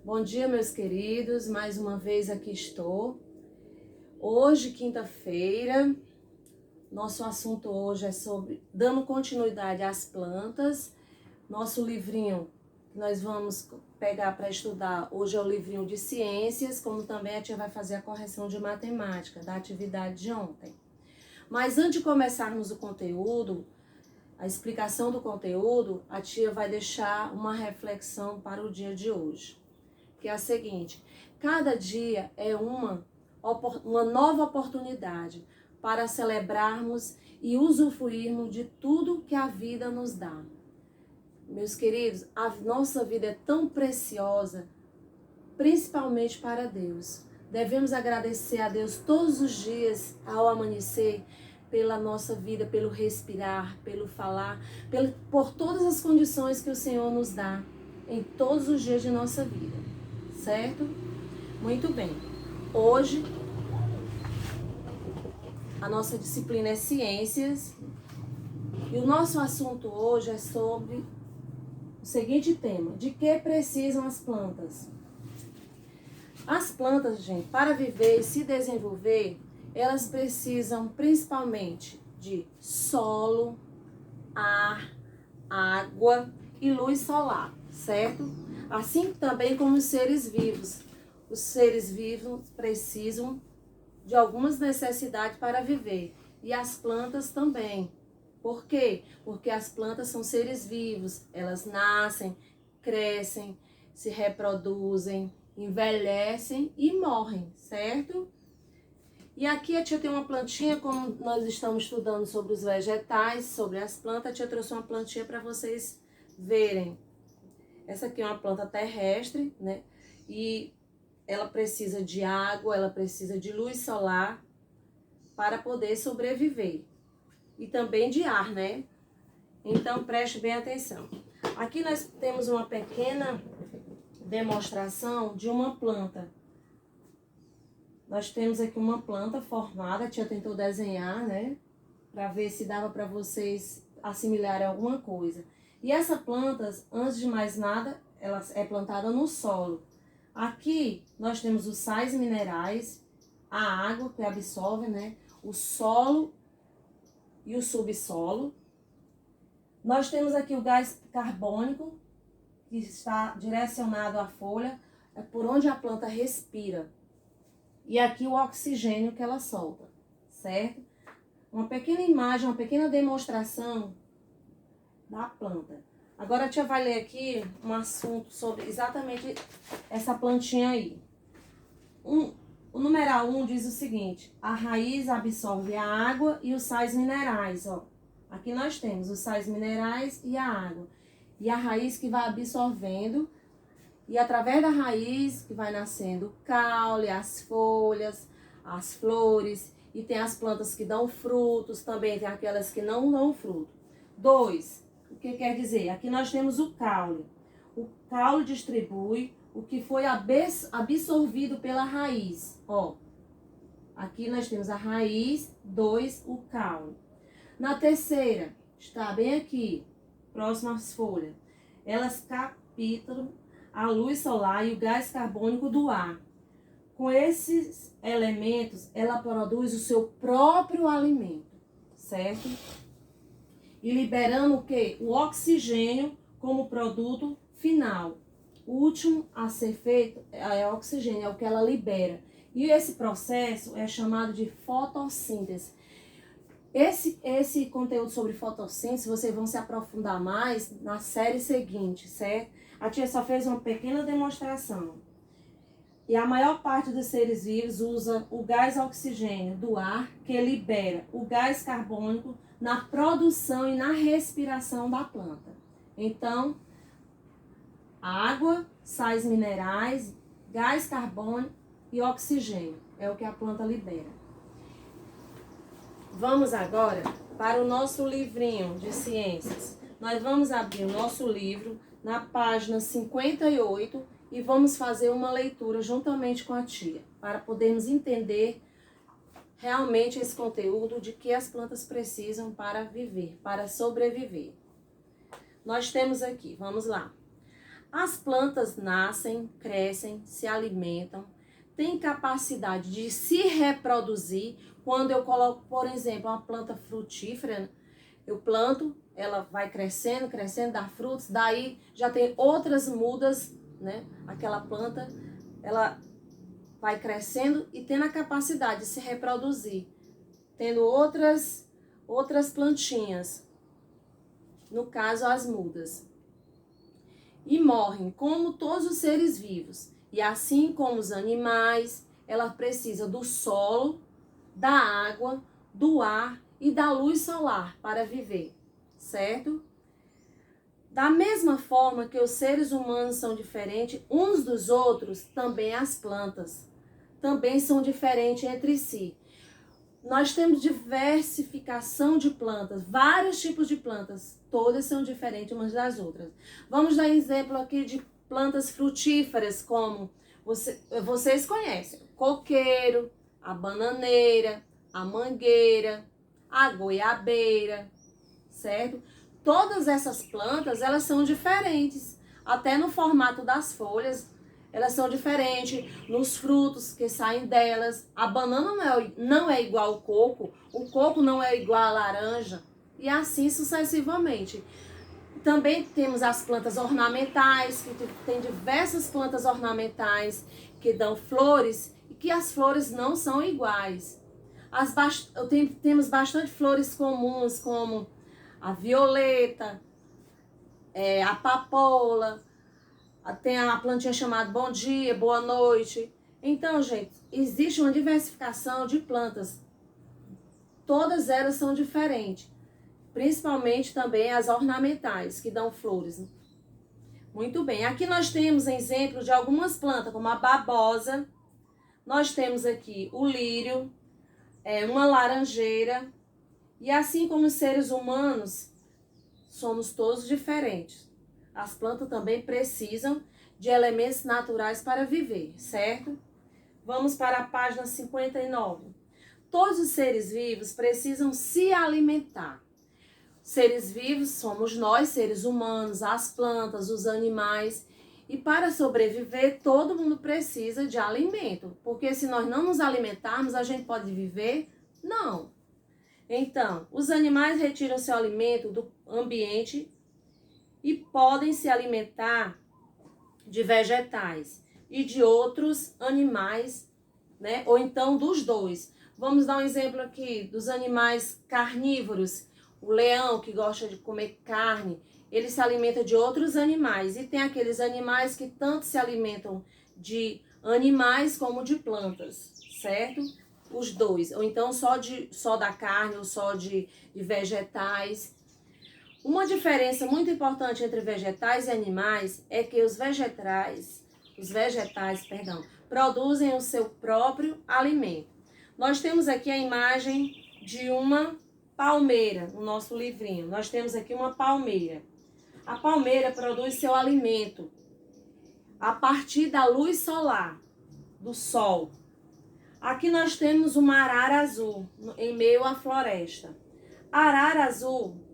Bom dia, meus queridos, mais uma vez aqui estou. Hoje, quinta-feira, nosso assunto hoje é sobre dando continuidade às plantas. Nosso livrinho que nós vamos pegar para estudar hoje é o livrinho de ciências, como também a tia vai fazer a correção de matemática da atividade de ontem. Mas antes de começarmos o conteúdo, a explicação do conteúdo, a tia vai deixar uma reflexão para o dia de hoje, que é a seguinte: cada dia é uma nova oportunidade para celebrarmos e usufruirmos de tudo que a vida nos dá. Meus queridos, a nossa vida é tão preciosa, principalmente para Deus. Devemos agradecer a Deus todos os dias ao amanhecer, pela nossa vida, pelo respirar, pelo falar, por todas as condições que o Senhor nos dá em todos os dias de nossa vida, certo? Muito bem. Hoje, a nossa disciplina é ciências e o nosso assunto hoje é sobre o seguinte tema: de que precisam as plantas? As plantas, gente, para viver e se desenvolver, elas precisam principalmente de solo, ar, água e luz solar, certo? Assim também como os seres vivos. Os seres vivos precisam de algumas necessidades para viver. E as plantas também. Por quê? Porque as plantas são seres vivos. Elas nascem, crescem, se reproduzem, envelhecem e morrem, certo? E aqui a tia tem uma plantinha, como nós estamos estudando sobre os vegetais, sobre as plantas, a tia trouxe uma plantinha para vocês verem. Essa aqui é uma planta terrestre, né? E ela precisa de água, ela precisa de luz solar para poder sobreviver. E também de ar, né? Então preste bem atenção. Aqui nós temos uma pequena demonstração de uma planta. Nós temos aqui uma planta formada, a tia tentou desenhar, né? Para ver se dava para vocês assimilarem alguma coisa. E essa planta, antes de mais nada, ela é plantada no solo. Aqui nós temos os sais minerais, a água que absorve, né? O solo e o subsolo. Nós temos aqui o gás carbônico, que está direcionado à folha, é por onde a planta respira. E aqui o oxigênio que ela solta, certo? Uma pequena imagem, uma pequena demonstração da planta. Agora a tia vai ler aqui um assunto sobre exatamente essa plantinha aí. O numeral 1 diz o seguinte: a raiz absorve a água e os sais minerais, ó. Aqui nós temos os sais minerais e a água. E a raiz que vai absorvendo. E através da raiz que vai nascendo o caule, as folhas, as flores. E tem as plantas que dão frutos, também tem aquelas que não dão fruto. 2, o que quer dizer? Aqui nós temos o caule. O caule distribui o que foi absorvido pela raiz. Ó, aqui nós temos a raiz, 2, o caule. Na terceira, está bem aqui, próximo às folhas. Elas captam a luz solar e o gás carbônico do ar. Com esses elementos, ela produz o seu próprio alimento, certo? E liberando o quê? O oxigênio como produto final. O último a ser feito é o oxigênio, é o que ela libera. E esse processo é chamado de fotossíntese. Esse conteúdo sobre fotossíntese, vocês vão se aprofundar mais na série seguinte, certo? A tia só fez uma pequena demonstração. E a maior parte dos seres vivos usa o gás oxigênio do ar, que libera o gás carbônico na produção e na respiração da planta. Então, água, sais minerais, gás carbônico e oxigênio é o que a planta libera. Vamos agora para o nosso livrinho de ciências. Nós vamos abrir o nosso livro na página 58 e vamos fazer uma leitura juntamente com a tia, para podermos entender realmente esse conteúdo de que as plantas precisam para viver, para sobreviver. Nós temos aqui, vamos lá. As plantas nascem, crescem, se alimentam, têm capacidade de se reproduzir. Quando eu coloco, por exemplo, uma planta frutífera, eu planto, ela vai crescendo, crescendo, dá frutos, daí já tem outras mudas, né? Aquela planta, ela vai crescendo e tendo a capacidade de se reproduzir, tendo outras plantinhas, no caso as mudas. E morrem como todos os seres vivos. E assim como os animais, ela precisa do solo, da água, do ar e da luz solar para viver, certo? Da mesma forma que os seres humanos são diferentes uns dos outros, também as plantas também são diferentes entre si. Nós temos diversificação de plantas, vários tipos de plantas, todas são diferentes umas das outras. Vamos dar exemplo aqui de plantas frutíferas, como vocês conhecem: coqueiro, a bananeira, a mangueira, a goiabeira, certo? Todas essas plantas, elas são diferentes, até no formato das folhas, elas são diferentes, nos frutos que saem delas. A banana não é igual ao coco, o coco não é igual à laranja, e assim sucessivamente. Também temos as plantas ornamentais, que tem diversas plantas ornamentais que dão flores, e que as flores não são iguais. Temos bastante flores comuns, como a violeta, a papoula, tem uma plantinha chamada bom dia, boa noite. Então, gente, existe uma diversificação de plantas. Todas elas são diferentes. Principalmente também as ornamentais, que dão flores. Muito bem. Aqui nós temos exemplos de algumas plantas, como a babosa. Nós temos aqui o lírio, uma laranjeira. E assim como os seres humanos, somos todos diferentes. As plantas também precisam de elementos naturais para viver, certo? Vamos para a página 59. Todos os seres vivos precisam se alimentar. Seres vivos somos nós, seres humanos, as plantas, os animais. E para sobreviver, todo mundo precisa de alimento. Porque se nós não nos alimentarmos, a gente pode viver? Não. Então, os animais retiram seu alimento do ambiente e podem se alimentar de vegetais e de outros animais, né? Ou então dos dois. Vamos dar um exemplo aqui dos animais carnívoros. O leão, que gosta de comer carne, ele se alimenta de outros animais. E tem aqueles animais que tanto se alimentam de animais como de plantas, certo? Os dois. Ou então só da carne ou só de vegetais. Uma diferença muito importante entre vegetais e animais é que os vegetais, produzem o seu próprio alimento. Nós temos aqui a imagem de uma palmeira no nosso livrinho. Nós temos aqui uma palmeira. A palmeira produz seu alimento a partir da luz solar, do sol. Aqui nós temos uma arara azul em meio à floresta. A arara azul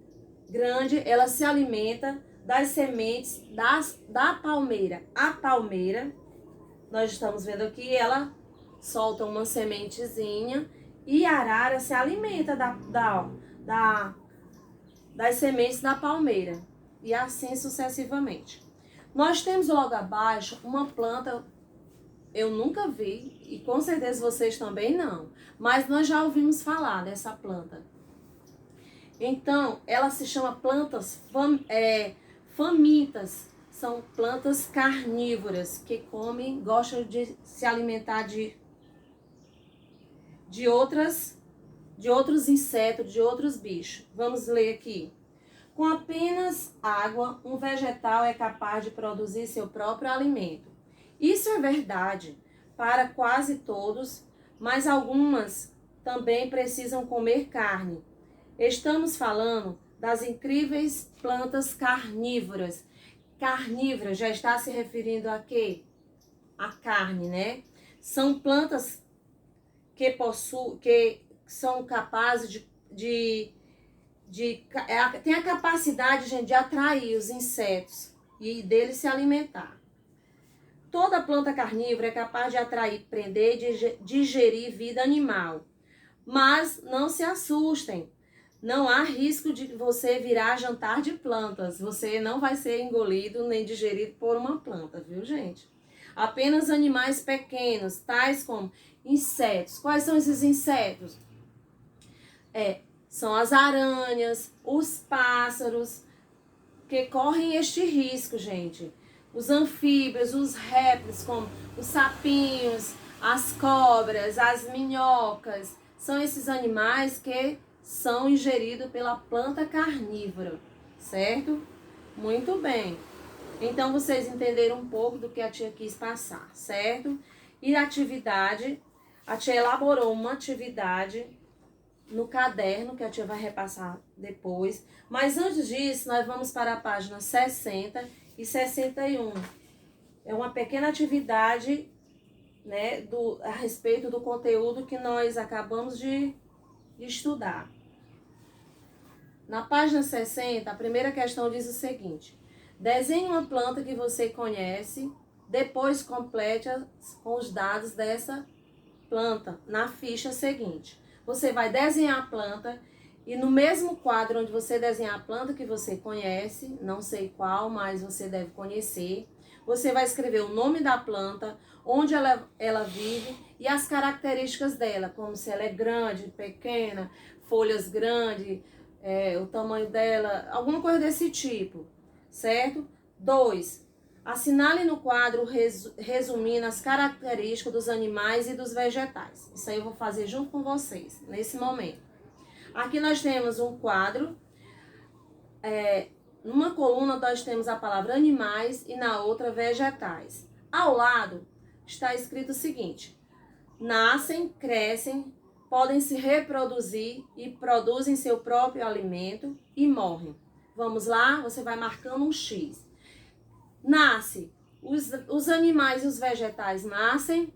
grande, ela se alimenta das sementes da palmeira. A palmeira, nós estamos vendo aqui, ela solta uma sementezinha e a arara se alimenta das sementes da palmeira. E assim sucessivamente. Nós temos logo abaixo uma planta, eu nunca vi, e com certeza vocês também não, mas nós já ouvimos falar dessa planta. Então, ela se chama plantas famintas. São plantas carnívoras que comem, gostam de se alimentar de outros insetos, de outros bichos. Vamos ler aqui. Com apenas água, um vegetal é capaz de produzir seu próprio alimento. Isso é verdade para quase todos, mas algumas também precisam comer carne. Estamos falando das incríveis plantas carnívoras. Carnívora já está se referindo a quê? A carne, né? São plantas que são capazes tem a capacidade, gente, de atrair os insetos e dele se alimentar. Toda planta carnívora é capaz de atrair, prender e digerir vida animal. Mas não se assustem, não há risco de você virar jantar de plantas. Você não vai ser engolido nem digerido por uma planta, viu, gente? Apenas animais pequenos, tais como insetos. Quais são esses insetos? São as aranhas, os pássaros, que correm este risco, gente. Os anfíbios, os répteis, como os sapinhos, as cobras, as minhocas, são esses animais que são ingeridos pela planta carnívora, certo? Muito bem. Então, vocês entenderam um pouco do que a tia quis passar, certo? E a atividade, a tia elaborou uma atividade no caderno, que a tia vai repassar depois. Mas antes disso, nós vamos para a página 60 e 61. É uma pequena atividade, né, a respeito do conteúdo que nós acabamos de estudar. Na página 60, a primeira questão diz o seguinte: desenhe uma planta que você conhece, depois complete com os dados dessa planta na ficha seguinte. Você vai desenhar a planta e no mesmo quadro onde você desenhar a planta que você conhece, não sei qual, mas você deve conhecer, você vai escrever o nome da planta, onde ela vive e as características dela, como se ela é grande, pequena, folhas grandes, o tamanho dela, alguma coisa desse tipo, certo? 2. Assinale no quadro resumindo as características dos animais e dos vegetais. Isso aí eu vou fazer junto com vocês, nesse momento. Aqui nós temos um quadro, numa coluna nós temos a palavra animais e na outra vegetais. Ao lado está escrito o seguinte: nascem, crescem, podem se reproduzir e produzem seu próprio alimento e morrem. Vamos lá, você vai marcando um X. Nasce, os animais e os vegetais nascem.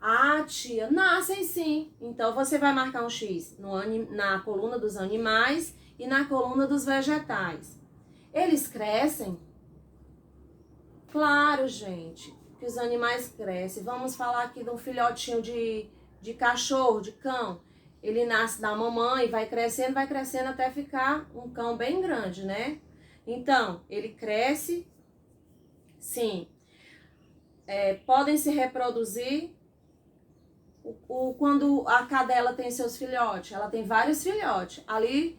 Ah, tia, nascem sim. Então você vai marcar um X na coluna dos animais e na coluna dos vegetais. Eles crescem? Claro, gente, que os animais crescem. Vamos falar aqui de um filhotinho de cachorro, de cão. Ele nasce da mamãe, vai crescendo até ficar um cão bem grande, né? Então, ele cresce, sim. Podem se reproduzir. Quando a cadela tem seus filhotes, ela tem vários filhotes. Ali,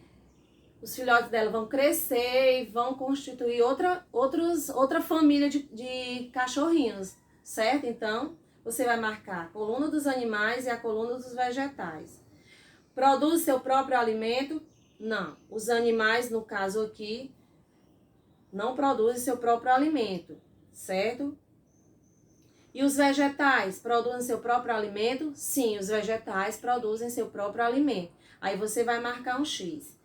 os filhotes dela vão crescer e vão constituir outra família de cachorrinhos, certo? Então, você vai marcar a coluna dos animais e a coluna dos vegetais. Produz seu próprio alimento? Não. Os animais, no caso aqui, não produzem seu próprio alimento, certo? E os vegetais produzem seu próprio alimento? Sim, os vegetais produzem seu próprio alimento. Aí você vai marcar um X.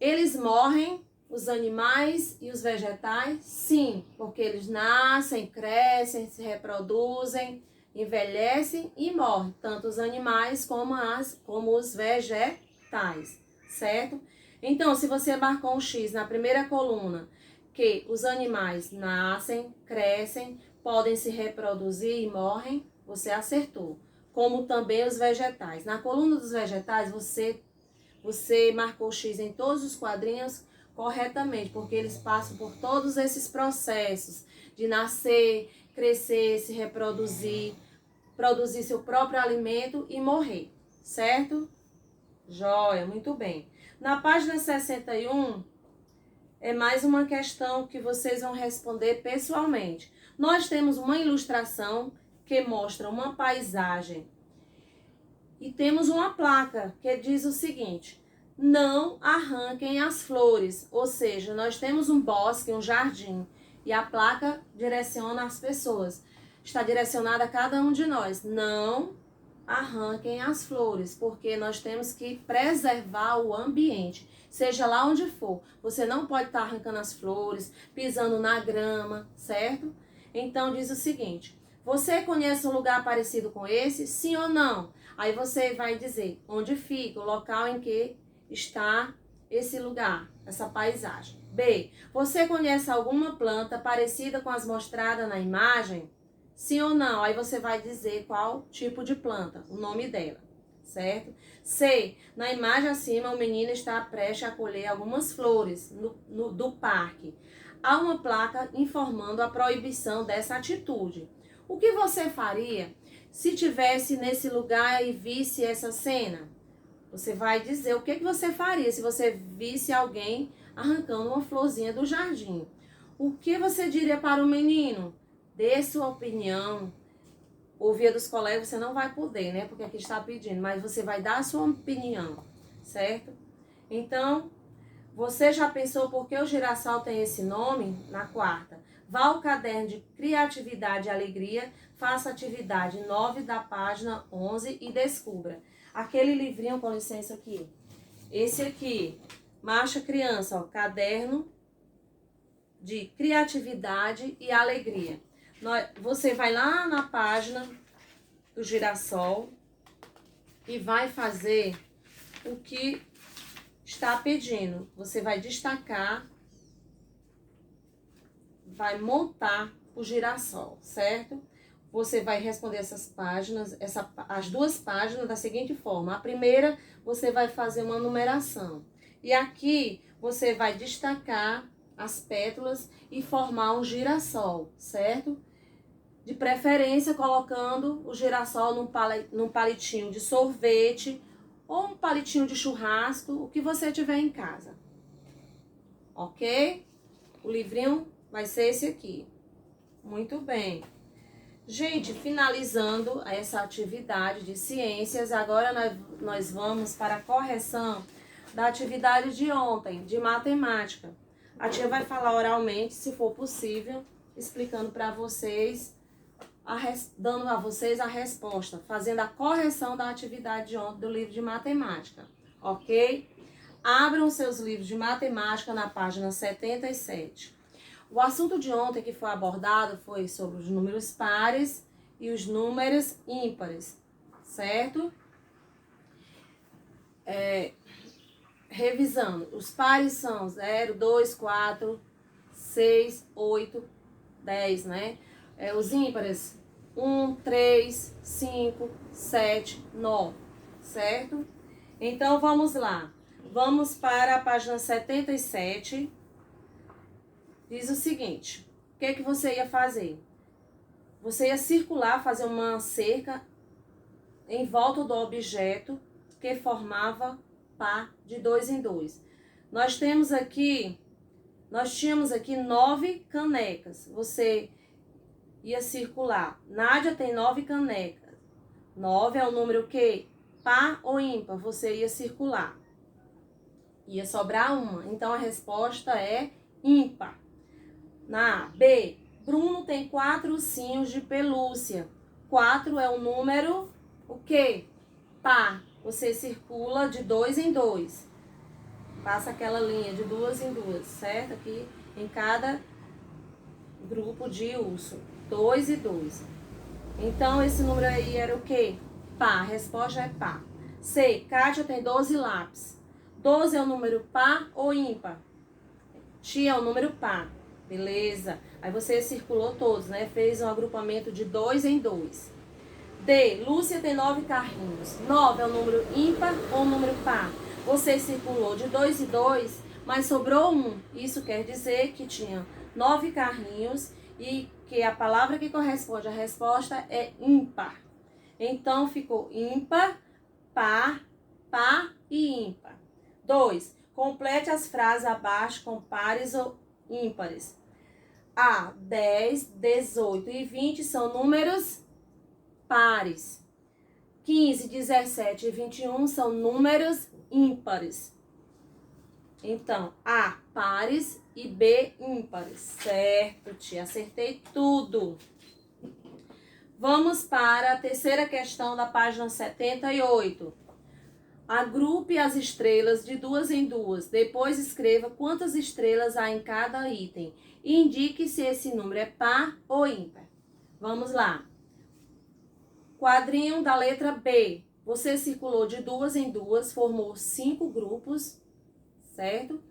Eles morrem, os animais e os vegetais? Sim, porque eles nascem, crescem, se reproduzem, envelhecem e morrem. Tanto os animais como os vegetais, certo? Então, se você marcou um X na primeira coluna, que os animais nascem, crescem, podem se reproduzir e morrem, você acertou. Como também os vegetais. Na coluna dos vegetais, você marcou X em todos os quadrinhos corretamente, porque eles passam por todos esses processos de nascer, crescer, se reproduzir, produzir seu próprio alimento e morrer, certo? Joia, muito bem. Na página 61, é mais uma questão que vocês vão responder pessoalmente. Nós temos uma ilustração que mostra uma paisagem e temos uma placa que diz o seguinte: não arranquem as flores. Ou seja, nós temos um bosque, um jardim, e a placa direciona as pessoas. Está direcionada a cada um de nós. Não arranquem as flores, porque nós temos que preservar o ambiente, seja lá onde for. Você não pode estar arrancando as flores, pisando na grama, certo? Então diz o seguinte: você conhece um lugar parecido com esse? Sim ou não? Aí você vai dizer onde fica, o local em que está esse lugar. essa paisagem. B. Você conhece alguma planta parecida com as mostradas na imagem? Sim ou não? Aí você vai dizer qual tipo de planta, o nome dela, certo? C. Na imagem acima, o menino está prestes a colher algumas flores do parque. Há uma placa informando a proibição dessa atitude. O que você faria se tivesse nesse lugar e visse essa cena? Você vai dizer o que você faria se você visse alguém arrancando uma florzinha do jardim. O que você diria para o menino? Dê sua opinião. Ouvir dos colegas você não vai poder, né? Porque aqui está pedindo, mas você vai dar a sua opinião, certo? Então, você já pensou por que o girassol tem esse nome? Na quarta. Vá ao caderno de criatividade e alegria, faça a atividade 9 da página 11 e descubra. Aquele livrinho, com licença aqui. Esse aqui, Marcha Criança, ó, caderno de criatividade e alegria. Você vai lá na página do girassol e vai fazer o que está pedindo. Você vai destacar, vai montar o girassol, certo? Você vai responder essas páginas, as duas páginas da seguinte forma. A primeira, você vai fazer uma numeração. E aqui, você vai destacar as pétalas e formar um girassol, certo? De preferência, colocando o girassol num palitinho de sorvete ou um palitinho de churrasco, o que você tiver em casa. Ok? O livrinho vai ser esse aqui. Muito bem. Gente, finalizando essa atividade de ciências, agora nós vamos para a correção da atividade de ontem, de matemática. A tia vai falar oralmente, se for possível, explicando para vocês, dando a vocês a resposta, fazendo a correção da atividade de ontem do livro de matemática, ok? Abram seus livros de matemática na página 77. O assunto de ontem que foi abordado foi sobre os números pares e os números ímpares, certo? Revisando, os pares são 0, 2, 4, 6, 8, 10, né? Os ímpares, 1, 3, 5, 7, 9, certo? Então, vamos lá. Vamos para a página 77. Diz o seguinte, o que você ia fazer? Você ia circular, fazer uma cerca em volta do objeto que formava par de 2 em 2. Nós tínhamos aqui 9 canecas. Você ia circular. Nádia tem 9 canecas. 9 é o número que? Par ou ímpar? Você ia circular. Ia sobrar uma. Então, a resposta é ímpar. Na B, Bruno tem 4 ursinhos de pelúcia. 4 é o número, o quê? Par. Você circula de 2 em 2. Passa aquela linha de 2 em 2, certo? Aqui em cada grupo de urso. 2 e 2. Então, esse número aí era o quê? Par. A resposta é par. C, Kátia tem 12 lápis. 12 é o número par ou ímpar? Tia é o número par. Beleza. Aí você circulou todos, né? Fez um agrupamento de 2 em 2. D. Lúcia tem 9 carrinhos. 9 é um número ímpar ou um número par? Você circulou de 2 em 2, mas sobrou 1. Isso quer dizer que tinha 9 carrinhos e que a palavra que corresponde à resposta é ímpar. Então, ficou ímpar, par, par e ímpar. 2. Complete as frases abaixo com pares ou ímpares. A, 10, 18 e 20 são números pares. 15, 17 e 21 são números ímpares. Então, A, pares e B, ímpares. Certo, tia, acertei tudo. Vamos para a terceira questão da página 78. Agrupe as estrelas de 2 em 2. Depois escreva quantas estrelas há em cada item. E indique se esse número é par ou ímpar. Vamos lá. Quadrinho da letra B. Você circulou de 2 em 2, formou 5 grupos, certo?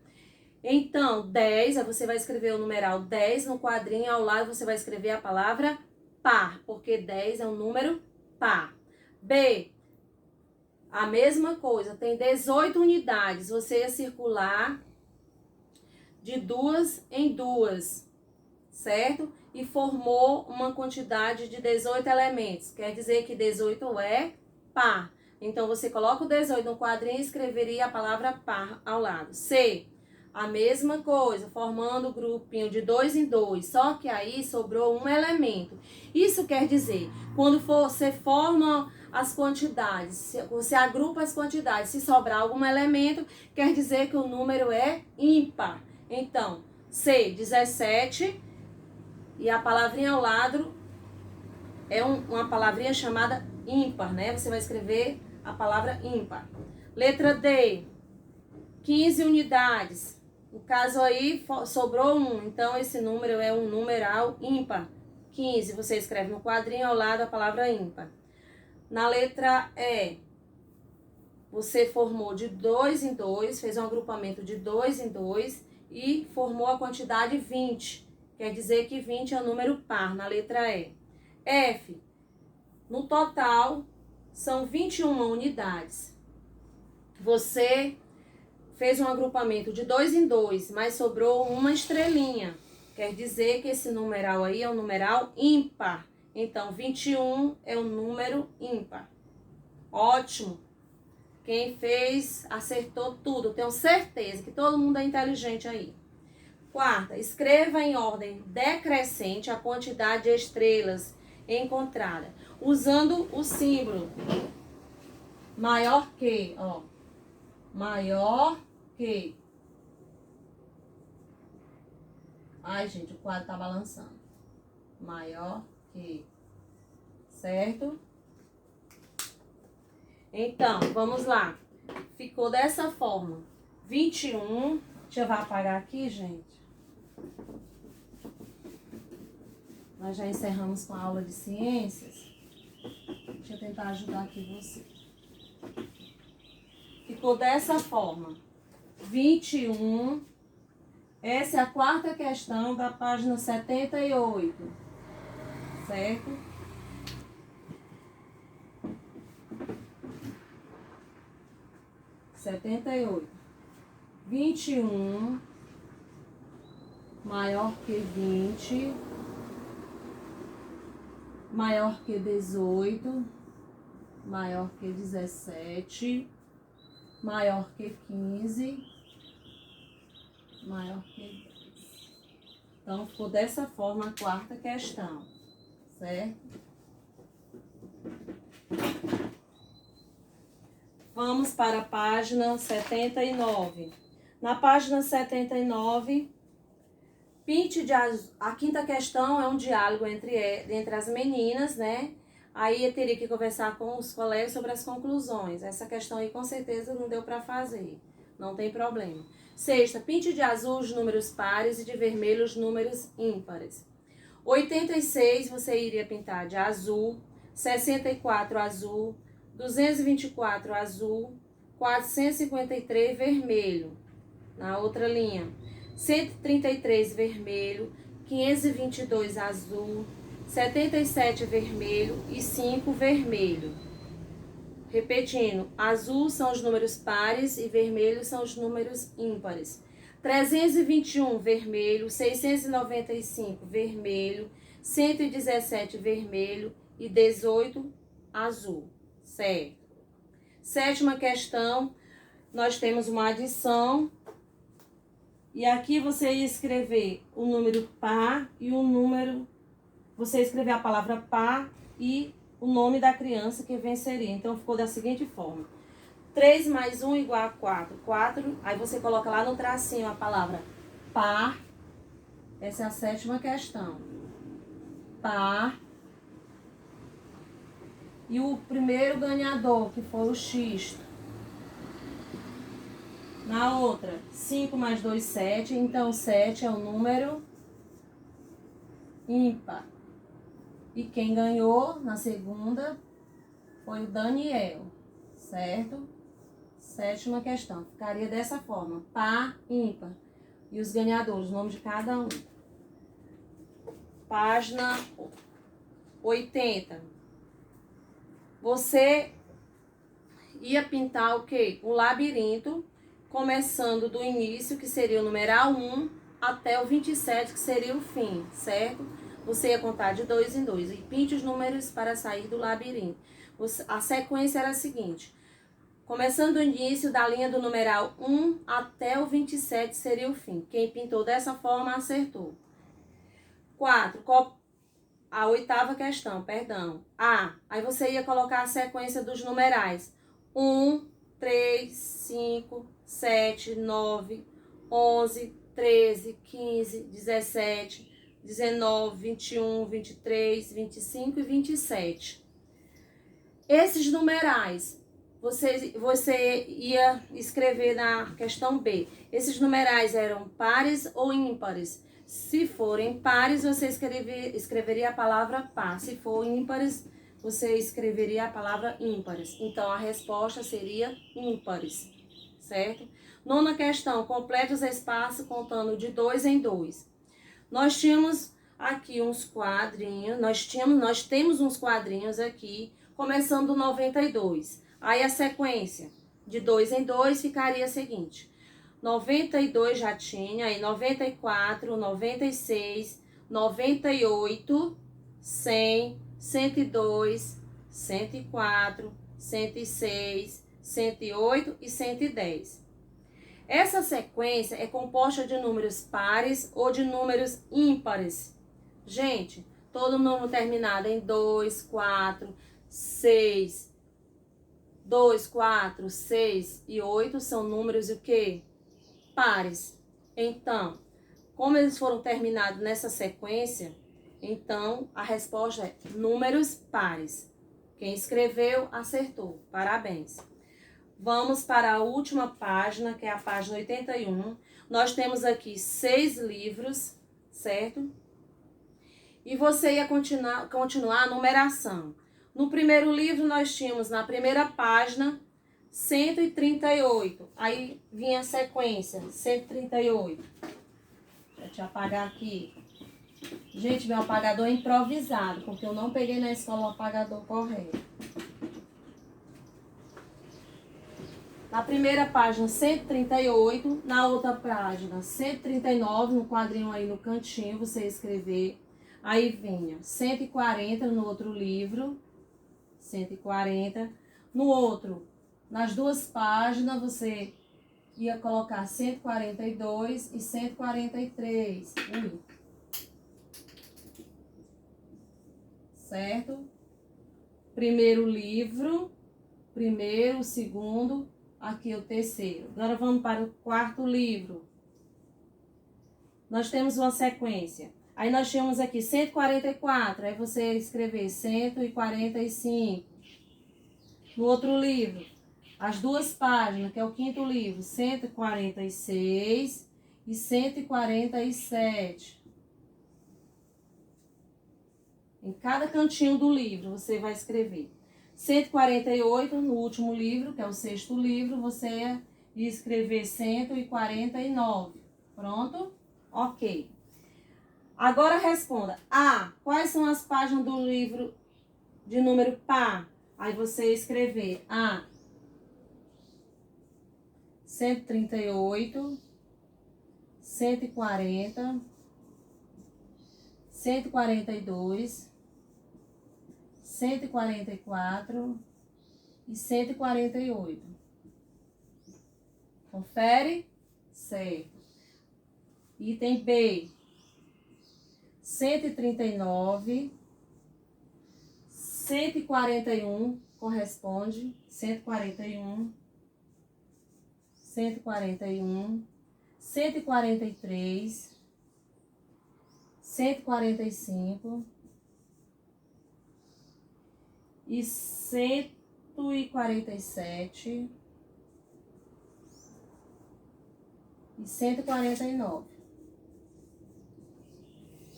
Então, 10, aí você vai escrever o numeral 10 no quadrinho, ao lado você vai escrever a palavra par, porque 10 é um número par. B, a mesma coisa, tem 18 unidades, você ia circular de duas em duas, certo? E formou uma quantidade de 18 elementos, quer dizer que 18 é par. Então, você coloca o 18 no quadrinho e escreveria a palavra par ao lado. C, a mesma coisa, formando o grupinho de 2 em 2, só que aí sobrou um elemento. Isso quer dizer, quando você forma as quantidades, você agrupa as quantidades, se sobrar algum elemento, quer dizer que o número é ímpar. Então, C, 17, e a palavrinha ao lado é uma palavrinha chamada ímpar, né? Você vai escrever a palavra ímpar. Letra D, 15 unidades. No caso aí, sobrou 1, então esse número é um numeral ímpar. 15, você escreve no quadrinho ao lado a palavra ímpar. Na letra E, você formou de 2 em 2, fez um agrupamento de 2 em 2 e formou a quantidade 20. Quer dizer que 20 é um número par, na letra E. F, no total, são 21 unidades. Você fez um agrupamento de 2 em 2, mas sobrou uma estrelinha. Quer dizer que esse numeral aí é um numeral ímpar. Então, 21 é um número ímpar. Ótimo! Quem fez, acertou tudo. Tenho certeza que todo mundo é inteligente aí. Quarta, escreva em ordem decrescente a quantidade de estrelas encontrada, usando o símbolo maior que, ó. Maior que. Ai, gente, o quadro tá balançando. Maior que. Certo? Então, vamos lá. Ficou dessa forma. 21. Deixa eu apagar aqui, gente. Nós já encerramos com a aula de ciências. Deixa eu tentar ajudar aqui você. Ficou dessa forma. 21. Essa é a quarta questão da página 78. Certo? Setenta e oito. 21 maior que 20, maior que 18, maior que 17, maior que 15, maior que 10. Então, ficou dessa forma a quarta questão, certo? Vamos para a página 79. Na página 79, pinte de azul. A quinta questão é um diálogo entre as meninas, né? Aí eu teria que conversar com os colegas sobre as conclusões. Essa questão aí com certeza não deu para fazer. Não tem problema. Sexta, pinte de azul os números pares e de vermelho os números ímpares. 86 você iria pintar de azul, 64 azul, 224 azul, 453 vermelho. Na outra linha, 133 vermelho, 522 azul, 77 vermelho e 5 vermelho. Repetindo, azul são os números pares e vermelho são os números ímpares. 321 vermelho, 695 vermelho, 117 vermelho e 18 azul, certo? Sétima questão, nós temos uma adição e aqui você ia escrever o número par e o número, você ia escrever a palavra par e o nome da criança que venceria. Então ficou da seguinte forma: 3 mais 1 igual a 4. 4, aí você coloca lá no tracinho a palavra par. Essa é a sétima questão. Par. E o primeiro ganhador, que foi o X. Na outra, 5 mais 2, 7. Então, 7 é o número ímpar. E quem ganhou na segunda foi o Daniel, certo? Sétima questão, ficaria dessa forma, par, ímpar. E os ganhadores, o nome de cada um. Página 80. Você ia pintar o quê? Um labirinto, começando do início, que seria o numeral 1, até o 27, que seria o fim, certo? Você ia contar de 2 em 2 e pinte os números para sair do labirinto. A sequência era a seguinte: começando do início da linha do numeral 1 até o 27 seria o fim. Quem pintou dessa forma acertou. 4. A oitava questão, perdão. Aí você ia colocar a sequência dos numerais. 1, 3, 5, 7, 9, 11, 13, 15, 17, 19, 21, 23, 25 e 27. Esses numerais, você ia escrever na questão B. Esses numerais eram pares ou ímpares? Se forem pares, você escreveria a palavra par. Se for ímpares, você escreveria a palavra ímpares. Então, a resposta seria ímpares, certo? Nona questão, complete os espaços contando de 2 em 2. Nós tínhamos aqui uns quadrinhos, nós temos uns quadrinhos aqui, começando do 92. Aí a sequência de 2 em 2 ficaria a seguinte: 92 já tinha, aí 94, 96, 98, 100, 102, 104, 106, 108 e 110. Essa sequência é composta de números pares ou de números ímpares. Gente, todo número terminado em 2, 4, 6, 2, 4, 6 e 8 são números o quê? Pares. Então, como eles foram terminados nessa sequência, então a resposta é números pares. Quem escreveu, acertou. Parabéns. Vamos para a última página, que é a página 81. Nós temos aqui 6 livros, certo? E você ia continuar a numeração. No primeiro livro, nós tínhamos na primeira página 138. Aí vinha a sequência, 138. Deixa eu te apagar aqui. Gente, meu apagador é improvisado, porque eu não peguei na escola o apagador correto. Na primeira página, 138. Na outra página, 139. No quadrinho aí no cantinho, você escrever. Aí vinha 140 no outro livro. 140. No outro, nas duas páginas, você ia colocar 142 e 143. Certo? Primeiro livro, primeiro, segundo, aqui o terceiro. Agora vamos para o quarto livro. Nós temos uma sequência. Aí nós temos aqui 144, aí você escrever 145. No outro livro, as duas páginas, que é o quinto livro, 146 e 147. Em cada cantinho do livro, você vai escrever 148 no último livro, que é o sexto livro, você ia escrever 149. Pronto? Ok. Agora responda. Quais são as páginas do livro de número par? Aí você escrever 138, 140, 142, 144 e 148. Confere? Certo. Item B. 139, 141 corresponde, 141, 141, 143, 145 e 147 e 149.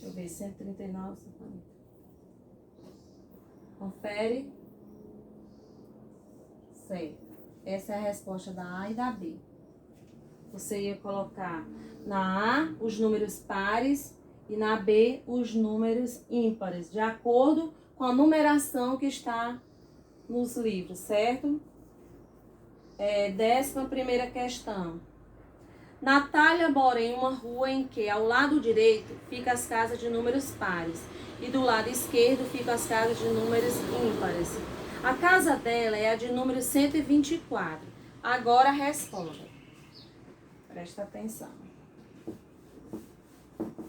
Deixa eu ver, 139, 140. Confere. Certo. Essa é a resposta da A e da B. você ia colocar na A os números pares e na B os números ímpares, de acordo com a numeração que está nos livros, certo? 11ª questão. Natália mora em uma rua em que, ao lado direito, ficam as casas de números pares e do lado esquerdo ficam as casas de números ímpares. A casa dela é a de número 124. Agora responda. Presta atenção.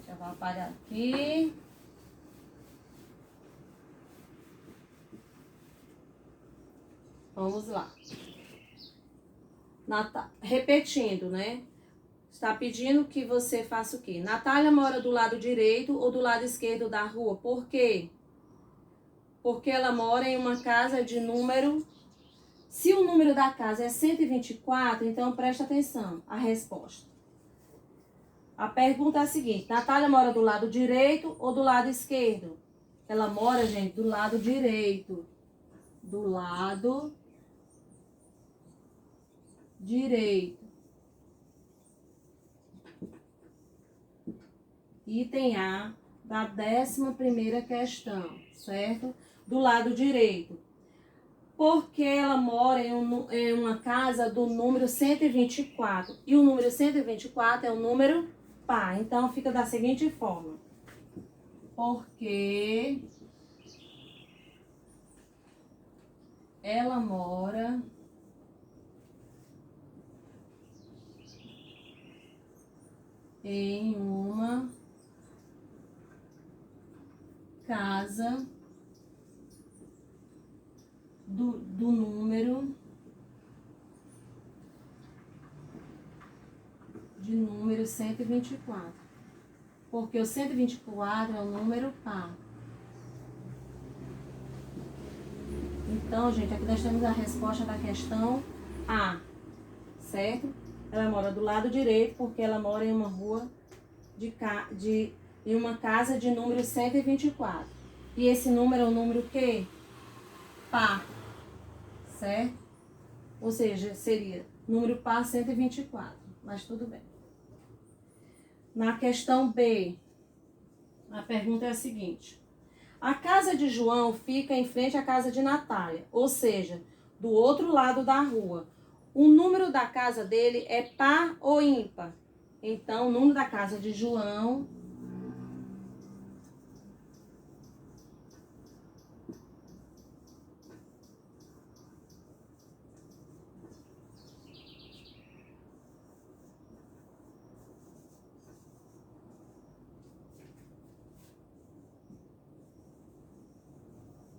Já vou apagar aqui. Vamos lá. Repetindo, né? Está pedindo que você faça o quê? Natália mora do lado direito ou do lado esquerdo da rua? Por quê? Porque ela mora em uma casa de número... Se o número da casa é 124, então presta atenção a resposta. A pergunta é a seguinte: Natália mora do lado direito ou do lado esquerdo? Ela mora, gente, do lado direito. Do lado direito. Item A da 11ª questão, certo? Do lado direito. Porque ela mora em uma casa do número 124. E o número 124 é o número par. Então, fica da seguinte forma. Porque ela mora em uma casa do número de número 124. Porque o 124 é o número par. Então, gente, aqui nós temos a resposta da questão A, certo? Ela mora do lado direito porque ela mora em uma rua em uma casa de número 124. E esse número é o número quê? Par, certo? Ou seja, seria número par 124, mas tudo bem. Na questão B, a pergunta é a seguinte: a casa de João fica em frente à casa de Natália, ou seja, do outro lado da rua. O número da casa dele é par ou ímpar? Então, o número da casa de João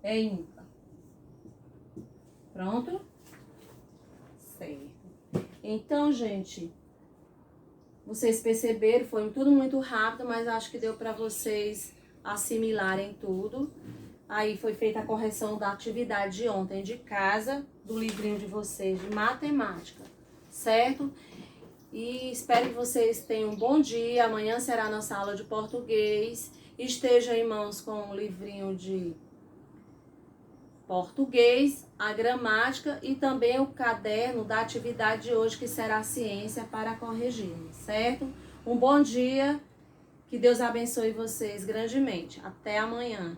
é ímpar. Pronto? Certo. Então, gente, vocês perceberam, foi tudo muito rápido, mas acho que deu para vocês assimilarem tudo. Aí foi feita a correção da atividade de ontem de casa, do livrinho de vocês de matemática, certo? E espero que vocês tenham um bom dia. Amanhã será a nossa aula de português. Esteja em mãos com o livrinho de português, a gramática e também o caderno da atividade de hoje, que será ciência, para corrigir, certo? Um bom dia, que Deus abençoe vocês grandemente. Até amanhã.